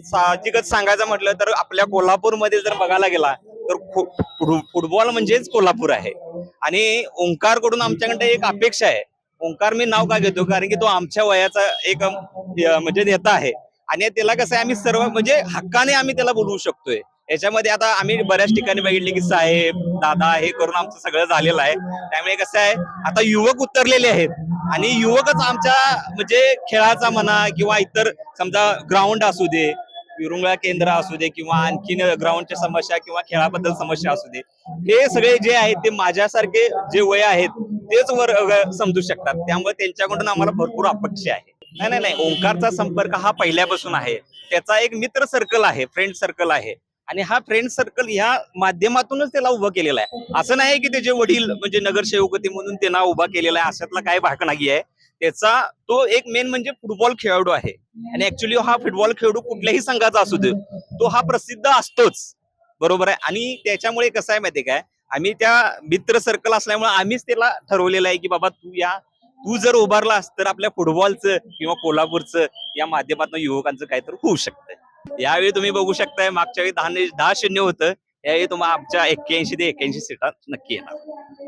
साहजिकच सांगायचं म्हटलं तर आपल्या कोल्हापूरमध्ये जर बघायला गेला तर फुटबॉल म्हणजेच कोल्हापूर आहे. आणि ओंकारकडून आमच्याकडे एक अपेक्षा आहे. ओंकार मी नाव का घेतो कारण की तो आमच्या वयाचा एक म्हणजे नेता आहे. आणि त्याला कसं आहे आम्ही सर्व म्हणजे हक्काने आम्ही त्याला बोलवू शकतोय. याच्यामध्ये आता आम्ही बऱ्याच ठिकाणी बघितले की साहेब दादा हे करून आमचं सगळं झालेलं आहे. त्यामुळे कसं आहे आता युवक उतरलेले आहेत आणि युवकच आमच्या म्हणजे खेळाचा म्हणा किंवा इतर समजा ग्राउंड असू दे, विरुंगळा केंद्र असू दे किंवा आणखीन ग्राउंडच्या समस्या किंवा खेळाबद्दल समस्या असू दे, हे सगळे जे आहेत ते माझ्यासारखे जे वय आहेत तेच समजू शकतात. त्यामुळे त्यांच्याकडून आम्हाला भरपूर अपेक्षा आहे. नाही नाही नाही, ओंकारचा संपर्क हा पहिल्यापासून आहे. त्याचा एक मित्र सर्कल आहे, फ्रेंड सर्कल आहे. आणि हा फ्रेंड सर्कल ह्या माध्यमातूनच त्याला उभं केलेला आहे. असं नाही की त्याचे वडील म्हणजे नगरसेवक होते म्हणून त्यांना उभा केलेला आहे, अशातला काही भाग नाही आहे. त्याचा तो एक मेन म्हणजे फुटबॉल खेळाडू आहे. आणि ऍक्च्युली हा फुटबॉल खेळाडू कुठल्याही संघाचा असू दे तो हा प्रसिद्ध असतोच. बरोबर आहे. आणि त्याच्यामुळे कसं आहे माहितीये काय, आम्ही त्या मित्र सर्कल असल्यामुळे आम्हीच त्याला ठरवलेलं आहे की बाबा तू जर उभारलास तर आपल्या फुटबॉलचं किंवा कोल्हापूरचं या माध्यमातून युवकांचं काहीतरी होऊ शकतं. यावेळी तुम्ही बघू शकताय मागच्या वेळी 10-0 होतं. यावेळी तुम्हाला आमच्या 81 ते 81 सीटा नक्की येणार.